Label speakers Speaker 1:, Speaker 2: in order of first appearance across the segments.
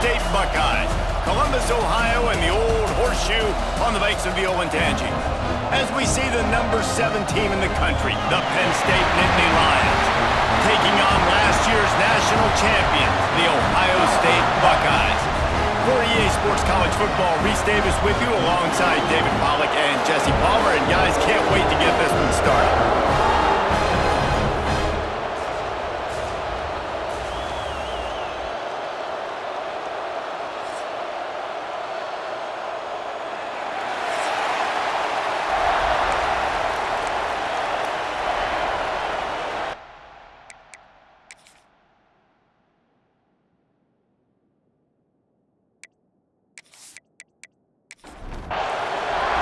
Speaker 1: State Buckeyes. Columbus, Ohio, and the old horseshoe on the banks of the Olentangy. As we see the number 7 team in the country, the Penn State Nittany Lions, taking on last year's national champions, the Ohio State Buckeyes. For EA Sports College Football, Reese Davis with you alongside David Pollack and Jesse Palmer. And guys, can't wait to get this one started.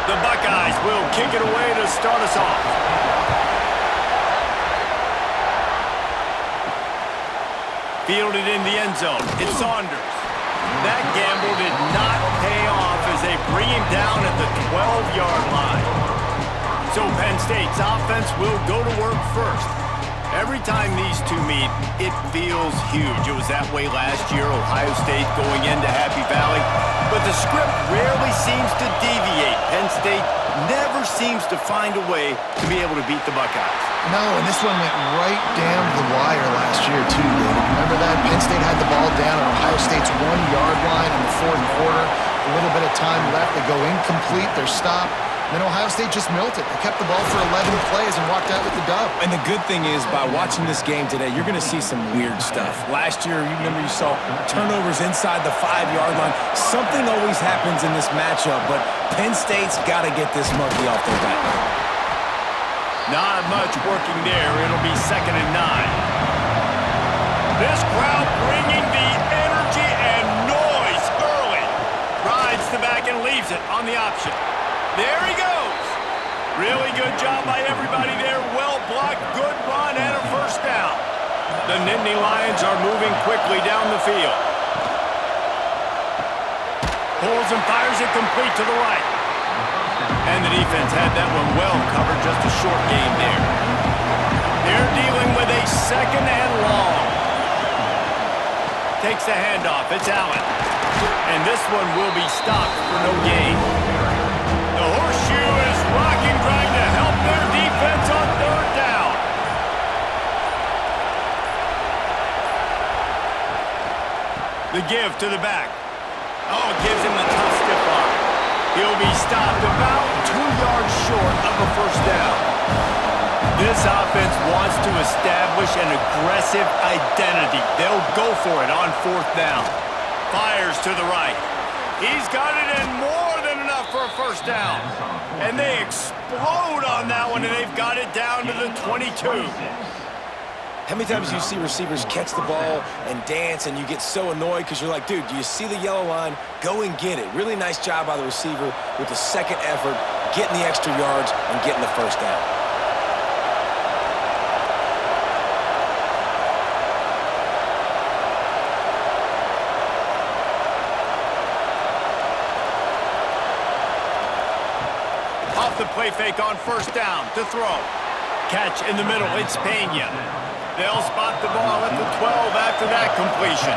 Speaker 1: The Buckeyes will kick it away to start us off. Fielded in the end zone. It's Saunders. That gamble did not pay off as they bring him down at the 12-yard line. So Penn State's offense will go to work first. Every time these two meet, it feels huge. It was that way last year, Ohio State going into Happy Valley. But the script rarely seems to deviate. Penn State never seems to find a way to be able to beat the Buckeyes.
Speaker 2: No, and this one went right down to the wire last year, too, David. Remember that? Penn State had the ball down on Ohio State's 1-yard line in the fourth quarter. A little bit of time left. They go incomplete. They're stopped. Then Ohio State just milled it. They kept the ball for 11 plays and walked out with the dub.
Speaker 3: And the good thing is, by watching this game today, you're going to see some weird stuff. Last year, you remember you saw turnovers inside the 5-yard line. Something always happens in this matchup, but Penn State's got to get this monkey off their back.
Speaker 1: Not much working there. It'll be 2nd and 9. This crowd bringing the energy and noise early. Rides the back and leaves it on the option. There he goes. Really good job by everybody there. Well blocked, good run, and a first down. The Nittany Lions are moving quickly down the field. Pulls and fires it complete to the right. And the defense had that one well covered, just a short gain there. They're dealing with a 2nd and long. Takes the handoff. It's Allen. And this one will be stopped for no gain. The horseshoe is rocking, trying to help their defense on 3rd down. The give to the back. Oh, gives him the tough stiff arm. He'll be stopped about 2 yards short of a first down. This offense wants to establish an aggressive identity. They'll go for it on 4th down. Fires to the right. He's got it in more than enough for a first down. And they explode on that one, and they've got it down to the 22.
Speaker 3: How many times do you see receivers catch the ball and dance, and you get so annoyed because you're like, dude, do you see the yellow line? Go and get it. Really nice job by the receiver with the 2nd effort, getting the extra yards and getting the first down.
Speaker 1: Off the play fake on first down to throw. Catch in the middle, it's Pena. They'll spot the ball at the 12 after that completion.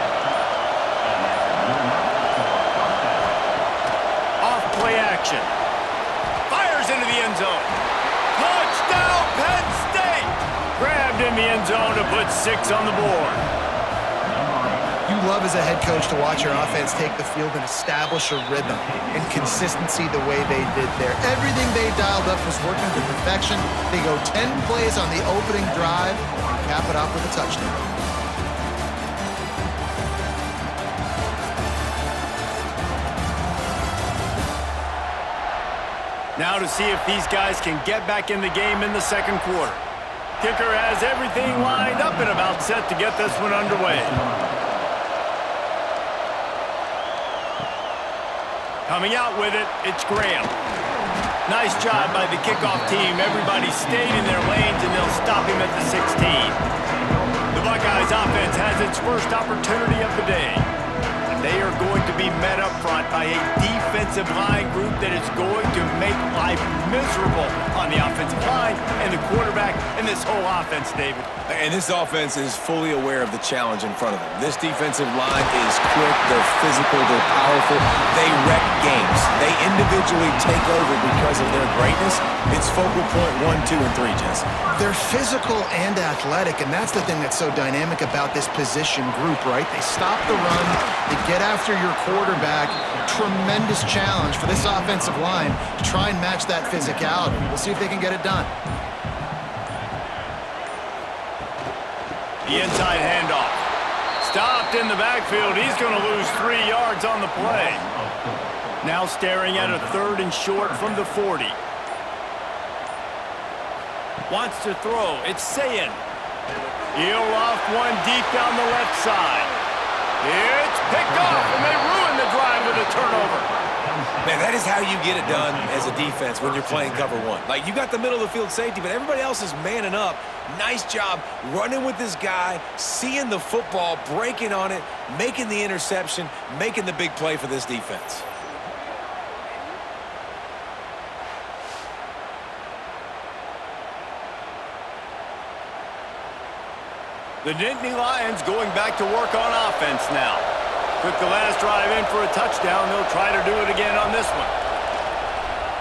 Speaker 1: Off play action. Fires into the end zone. Touchdown, Penn State! Grabbed in the end zone to put 6 on the board.
Speaker 2: You love as a head coach to watch your offense take the field and establish a rhythm and consistency the way they did there. Everything they dialed up was working to perfection. They go 10 plays on the opening drive and cap it off with a touchdown.
Speaker 1: Now to see if these guys can get back in the game in the 2nd quarter. Kicker has everything lined up and about set to get this one underway. Coming out with it, it's Graham. Nice job by the kickoff team. Everybody stayed in their lanes, and they'll stop him at the 16. The Buckeyes offense has its first opportunity of the day. they are going to be met up front by a defensive line group that is going to make life miserable on the offensive line and the quarterback and this whole offense, David.
Speaker 3: And this offense is fully aware of the challenge in front of them. This defensive line is quick, they're physical, they're powerful, they wreck games. They individually take over because of their greatness. It's focal point 1, 2, and 3, Jesse.
Speaker 2: They're physical and athletic, and that's the thing that's so dynamic about this position group, right? They stop the run, they get after your quarterback. Tremendous challenge for this offensive line to try and match that physicality. We'll see if they can get it done.
Speaker 1: The inside handoff. Stopped in the backfield. He's going to lose 3 yards on the play. Now staring at a 3rd and short from the 40. Wants to throw. It's Sayin. He'll off one deep down the left side. It's picked off, and they ruin the drive with a turnover.
Speaker 3: Man, that is how you get it done as a defense when you're playing cover 1. Like, you got the middle of the field safety, but everybody else is manning up. Nice job running with this guy, seeing the football, breaking on it, making the interception, making the big play for this defense.
Speaker 1: The Nittany Lions going back to work on offense now. Took the last drive in for a touchdown. They'll try to do it again on this one.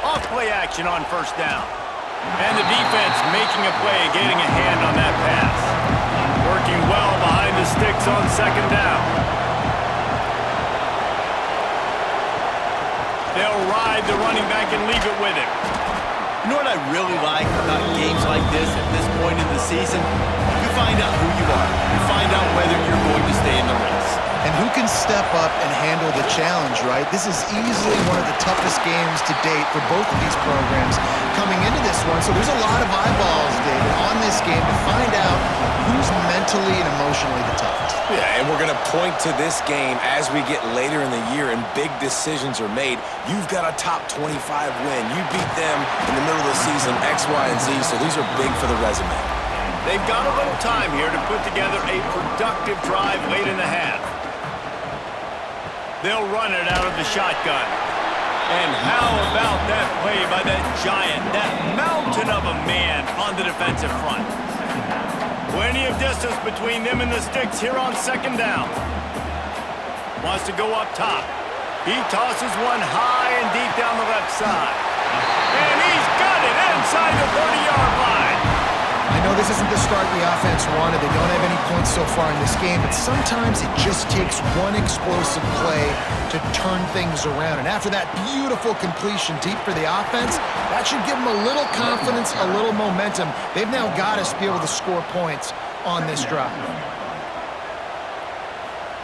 Speaker 1: Off play action on 1st down. And the defense making a play, getting a hand on that pass. Working well behind the sticks on 2nd down. They'll ride the running back and leave it with him.
Speaker 4: You know what I really like about games like this at this point in the season? You find out who you are. You find out whether you're going to stay in the race.
Speaker 2: And who can step up and handle the challenge, right? This is easily one of the toughest games to date for both of these programs coming into this one. So there's a lot of eyeballs, David, on this game to find out who's mentally and emotionally the toughest.
Speaker 3: Yeah, and we're going to point to this game as we get later in the year and big decisions are made. You've got a top 25 win. You beat them in the middle of the season, X, Y, and Z, so these are big for the resume.
Speaker 1: They've got a little time here to put together a productive drive late in the half. They'll run it out of the shotgun. And how about that play by that giant, that mountain of a man on the defensive front? Plenty of distance between them and the sticks here on 2nd down. Wants to go up top. He tosses one high and deep down the left side. And he's got it inside the 30-yard line.
Speaker 2: I know this isn't the start the offense wanted. They don't have any points so far in this game, but sometimes it just takes one explosive play to turn things around. And after that beautiful completion deep for the offense, that should give them a little confidence, a little momentum. They've now got us to be able to score points on this drive.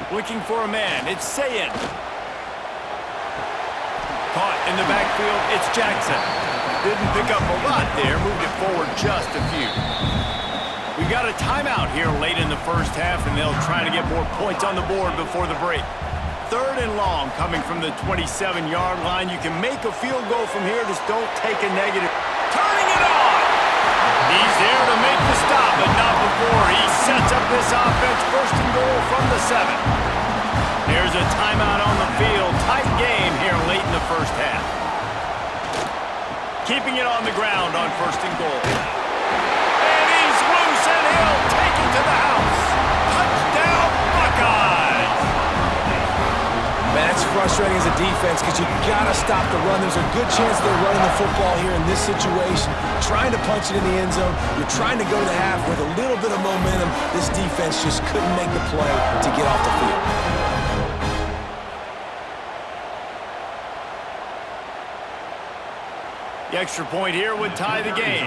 Speaker 1: Looking for a man. It's Sayin. Caught in the backfield. It's Jackson. Didn't pick up a lot there. Moved it forward just a few. We got a timeout here late in the 1st half, and they'll try to get more points on the board before the break. 3rd and long coming from the 27-yard line. You can make a field goal from here. Just don't take a negative. Turning it on! He's there to make the stop, but not before. He sets up this offense 1st and goal from the 7. There's a timeout on the field. Tight game here late in the 1st half. Keeping it on the ground on 1st and goal. And he's loose, and he'll take it to the house. Touchdown, Buckeyes!
Speaker 3: Man, it's frustrating as a defense because you got to stop the run. There's a good chance they're running the football here in this situation, trying to punch it in the end zone. You're trying to go to the half with a little bit of momentum. This defense just couldn't make the play to get off the field.
Speaker 1: The extra point here would tie the game.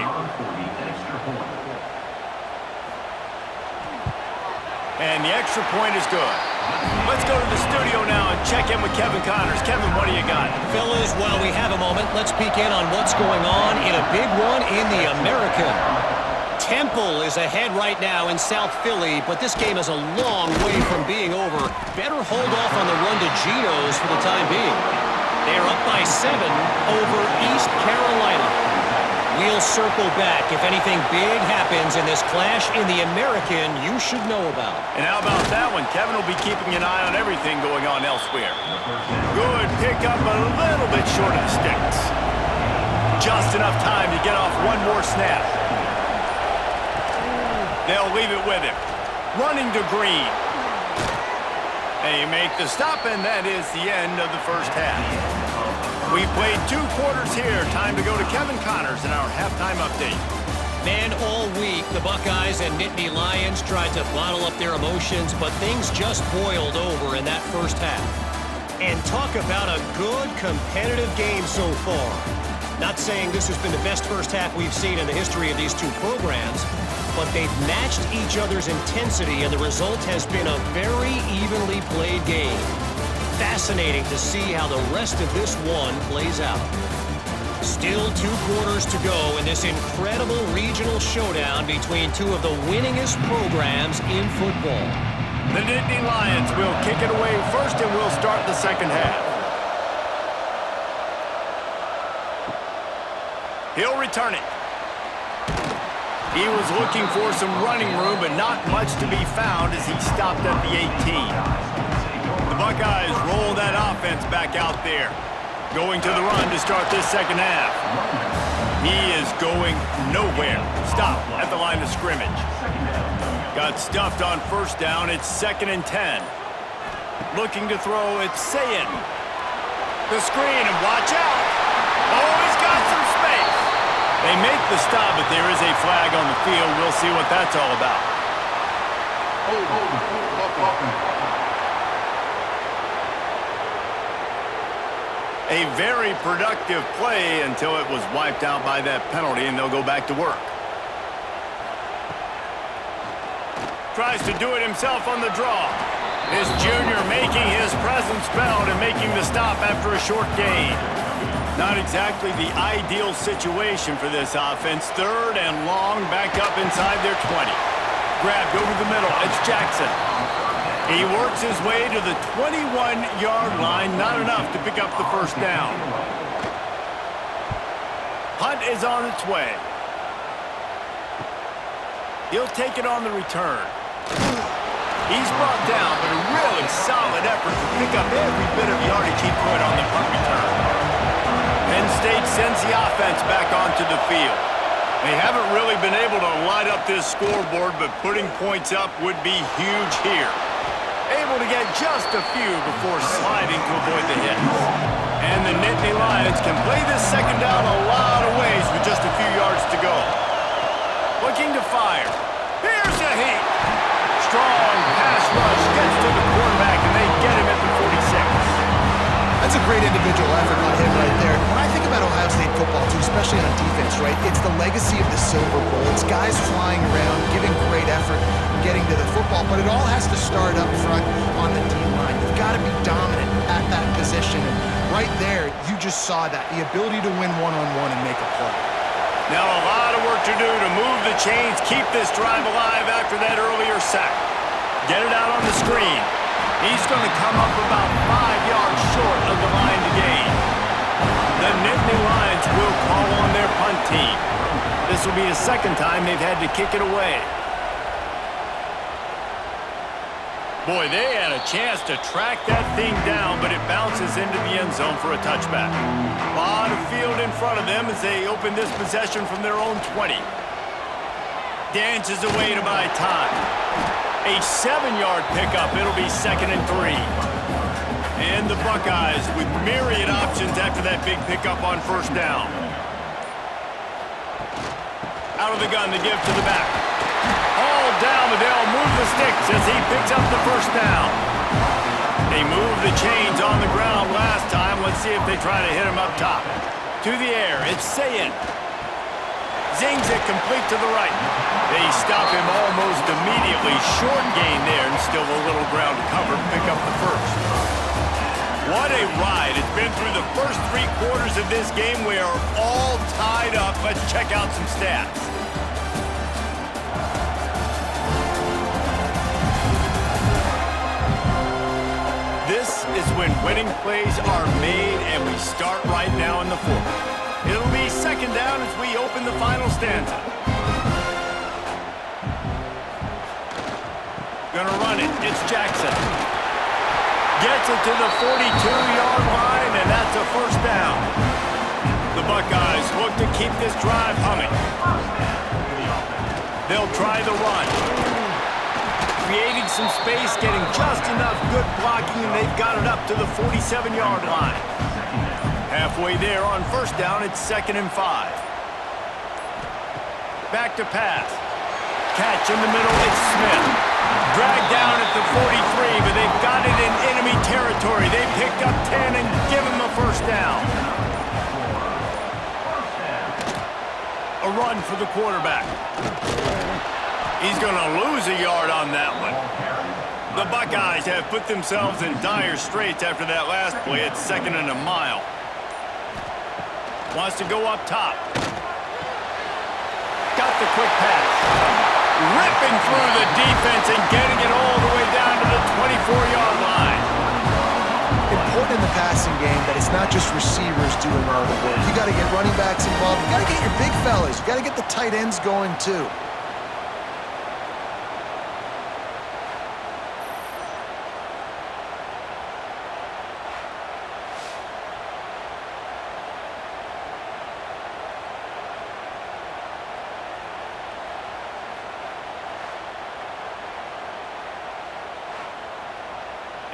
Speaker 1: And the extra point is good. Let's go to the studio now and check in with Kevin Connors. Kevin, what do you got?
Speaker 5: Fellas, while we have a moment, let's peek in on what's going on in a big one in the American. Temple is ahead right now in South Philly, but this game is a long way from being over. Better hold off on the run to Geno's for the time being. They're up by 7 over East Carolina. We'll circle back. If anything big happens in this clash in the American, you should know about.
Speaker 1: And how about that one? Kevin will be keeping an eye on everything going on elsewhere. Good pickup, but a little bit short of the sticks. Just enough time to get off one more snap. They'll leave it with him. Running to Green. They make the stop, and that is the end of the first half. We've played 2 quarters here. Time to go to Kevin Connors in our halftime update.
Speaker 5: Man, all week, the Buckeyes and Nittany Lions tried to bottle up their emotions, but things just boiled over in that first half. And talk about a good, competitive game so far. Not saying this has been the best first half we've seen in the history of these 2 programs, but they've matched each other's intensity, and the result has been a very evenly played game. Fascinating to see how the rest of this one plays out. Still 2 quarters to go in this incredible regional showdown between 2 of the winningest programs in football.
Speaker 1: The Nittany Lions will kick it away first, and we'll start the second half. He'll return it. He was looking for some running room, but not much to be found as he stopped at the 18. The Buckeyes roll that offense back out there. Going to the run to start this second half. He is going nowhere. Stop at the line of scrimmage. Got stuffed on first down. It's 2nd and 10. Looking to throw, it's Sayin. The screen, and watch out. Oh, he's got some space. They make the stop, but there is a flag on the field. We'll see what that's all about. A very productive play until it was wiped out by that penalty, and they'll go back to work. Tries to do it himself on the draw. This junior making his presence felt and making the stop after a short gain. Not exactly the ideal situation for this offense. 3rd and long, back up inside their 20. Grabbed over the middle. It's Jackson. He works his way to the 21-yard line. Not enough to pick up the first down. Hunt is on its way. He'll take it on the return. He's brought down, but a really solid effort to pick up every bit of yardage he could on the punt return. Penn State sends the offense back onto the field. They haven't really been able to light up this scoreboard, but putting points up would be huge here. Able to get just a few before sliding to avoid the hits. And the Nittany Lions can play this second down a lot of ways with just a few yards to go. Looking to fire. Here's a heat. Strong pass rush gets to the quarterback, and they get him at the 46.
Speaker 2: That's a great individual effort by him right there. When I think about Ohio State football, too, especially on defense, right, it's the legacy of the Silver Bowl. It's guys flying around, giving great effort, getting to the football, but it all has to start up front on the D-line. You've got to be dominant at that position, and right there, you just saw that, the ability to win one-on-one and make a play.
Speaker 1: Now a lot of work to do to move the chains, keep this drive alive after that earlier sack. Get it out on the screen. He's going to come up about 5 yards short of the line to gain. The Nittany Lions will call on their punt team. This will be the 2nd time they've had to kick it away. Boy, they had a chance to track that thing down, but it bounces into the end zone for a touchback. A lot of field in front of them as they open this possession from their own 20. Dances away to buy time. A 7-yard pickup. It'll be 2nd and 3. And the Buckeyes with myriad options after that big pickup on first down. Out of the gun, the give to the back. All down, but they'll move the sticks as he picks up the first down. They moved the chains on the ground last time. Let's see if they try to hit him up top. To the air, it's Sayin. Zings it complete to the right. They stop him almost immediately. Short gain there, and still a little ground to cover to pick up the first. What a ride. It's been through the first 3 quarters of this game. We are all tied up. Let's check out some stats. This is when winning plays are made, and we start right now in the 4th. It'll be second down as we open the final stanza. Gonna run it. It's Jackson. Gets it to the 42-yard line, and that's a first down. The Buckeyes look to keep this drive humming. They'll try the run. Creating some space, getting just enough good blocking, and they've got it up to the 47-yard line. Halfway there on first down, it's 2nd and 5. Back to pass. Catch in the middle, it's Smith. Dragged down at the 43, but they've got it in enemy territory. They pick up 10 and give him a first down. A run for the quarterback. He's going to lose a yard on that one. The Buckeyes have put themselves in dire straits after that last play. It's 2nd and a mile. Wants to go up top. Got the quick pass. Ripping through the defense and getting it all the way down to the 24-yard line.
Speaker 2: Important in the passing game that it's not just receivers doing all the work. You got to get running backs involved. You got to get your big fellas. You got to get the tight ends going too.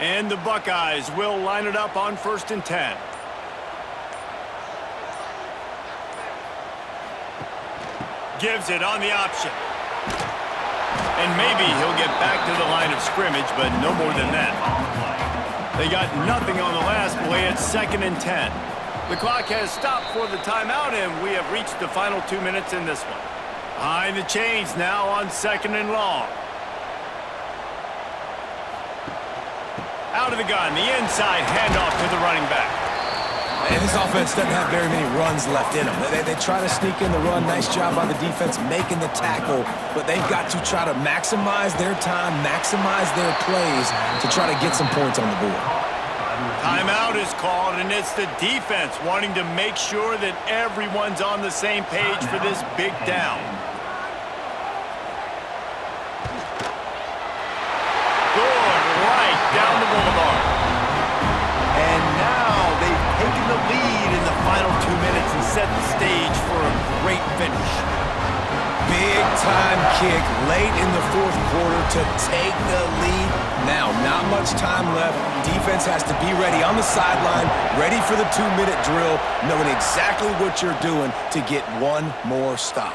Speaker 1: And the Buckeyes will line it up on 1st and 10. Gives it on the option. And maybe he'll get back to the line of scrimmage, but no more than that. They got nothing on the last play. It's 2nd and 10. The clock has stopped for the timeout, and we have reached the final 2 minutes in this one. Behind the chains now on 2nd and long. Out of the gun, the inside handoff to the running back.
Speaker 3: And this offense doesn't have very many runs left in them. They try to sneak in the run. Nice job by the defense making the tackle, but they've got to try to maximize their time, maximize their plays to try to get some points on the board.
Speaker 1: Timeout is called, and it's the defense wanting to make sure that everyone's on the same page for this big down. Down the boulevard. And now they've taken the lead in the final 2 minutes and set the stage for a great finish.
Speaker 3: Big time kick late in the 4th quarter to take the lead. Now, not much time left. Defense has to be ready on the sideline, ready for the 2-minute drill, knowing exactly what you're doing to get one more stop.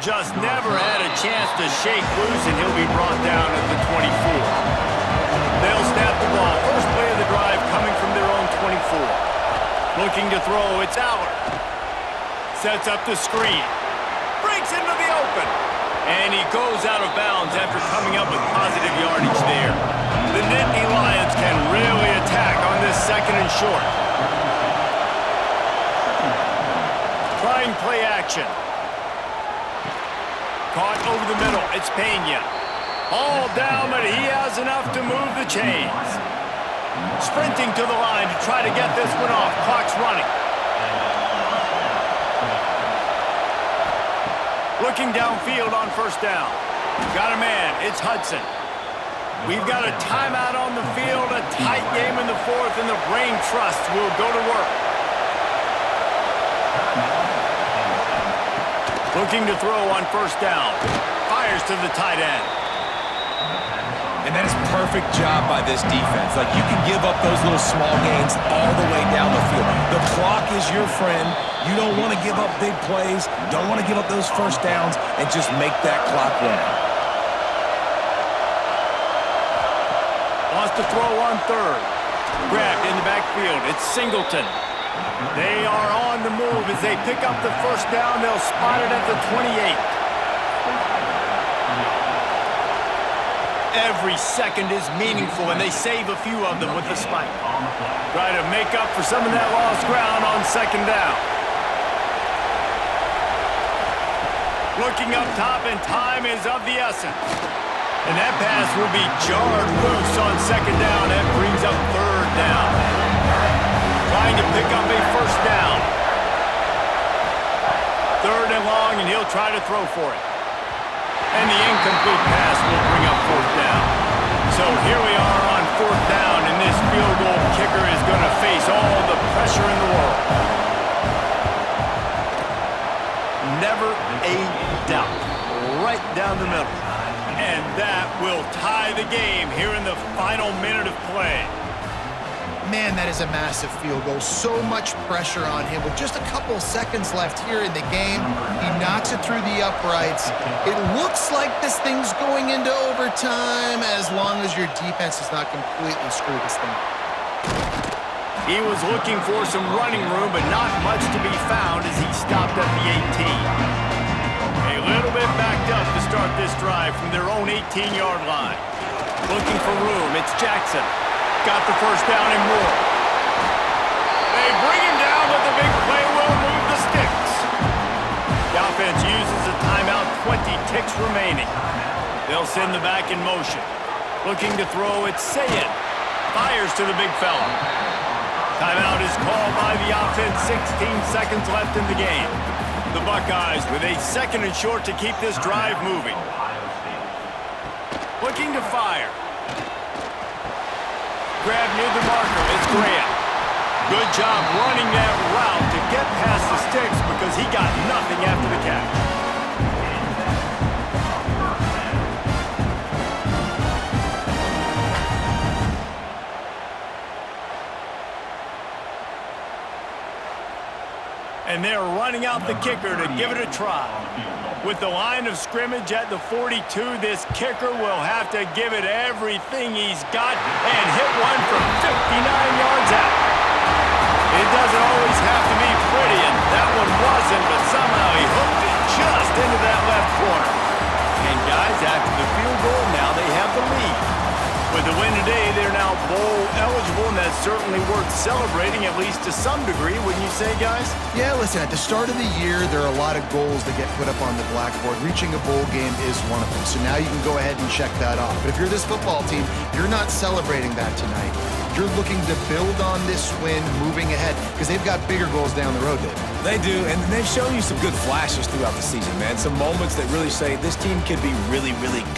Speaker 1: Just never had a chance to shake loose, and he'll be brought down at the 24. They'll snap the ball. First play of the drive coming from their own 24. Looking to throw, it's Aller. Sets up the screen. Breaks into the open. And he goes out of bounds after coming up with positive yardage there. The Nittany Lions can really attack on this 2nd and short. Trying play action. Caught over the middle. It's Pena. All down, but he has enough to move the chains. Sprinting to the line to try to get this one off. Clock's running. Looking downfield on first down. Got a man. It's Hudson. We've got a timeout on the field, a tight game in the 4th, and the Brain Trust will go to work. Looking to throw on first down. Fires to the tight end.
Speaker 3: And that is perfect job by this defense. Like, you can give up those little small gains all the way down the field. The clock is your friend. You don't want to give up big plays. Don't want to give up those first downs and just make that clock run.
Speaker 1: Wants to throw on 3rd. Grabbed in the backfield. It's Singleton. They are on the move as they pick up the first down. They'll spot it at the 28. Every second is meaningful, and they save a few of them with the spike. Try to make up for some of that lost ground on 2nd down. Looking up top, and time is of the essence. And that pass will be jarred loose on 2nd down. That brings up 3rd down. Trying to pick up a first down. he'll try to throw for it. And the incomplete pass will bring up fourth down. So here we are on fourth down, and this field goal kicker is going to face all the pressure in the world. Never a doubt. Right down the middle. And that will tie the game here in the final minute of play.
Speaker 2: Man, that is a massive field goal. So much pressure on him. With just a couple seconds left here in the game, he knocks it through the uprights. It looks like this thing's going into overtime as long as your defense does not completely screw this thing.
Speaker 1: He was looking for some running room, but not much to be found as he stopped at the 18. A little bit backed up to start this drive from their own 18-yard line. Looking for room, it's Jackson. Got the first down and more. They bring him down, but the big play will move the sticks. The offense uses a timeout, 20 ticks remaining. They'll send the back in motion. Looking to throw, it's Sayin. Fires to the big fella. Timeout is called by the offense, 16 seconds left in the game. The Buckeyes with a second and short to keep this drive moving. Looking to fire. Grab near the marker, it's Graham. Good job running that route to get past the sticks because he got nothing after the catch. And they're running out the kicker to give it a try. With the line of scrimmage at the 42, this kicker will have to give it everything he's got and hit one from 59 yards out. It doesn't always have to be pretty, and that one wasn't, but somehow he hooked it just into that left corner. And guys, after the field goal, now they have the lead. With the win today, they're now bowl eligible, and that's certainly worth celebrating, at least to some degree, wouldn't you say, guys?
Speaker 2: Yeah, listen, at the start of the year, there are a lot of goals that get put up on the blackboard. Reaching a bowl game is one of them, so now you can go ahead and check that off. But if you're this football team, you're not celebrating that tonight. You're looking to build on this win moving ahead because they've got bigger goals down the road, Dave.
Speaker 3: They do, and they've shown you some good flashes throughout the season, man. Some moments that really say this team could be really, really good.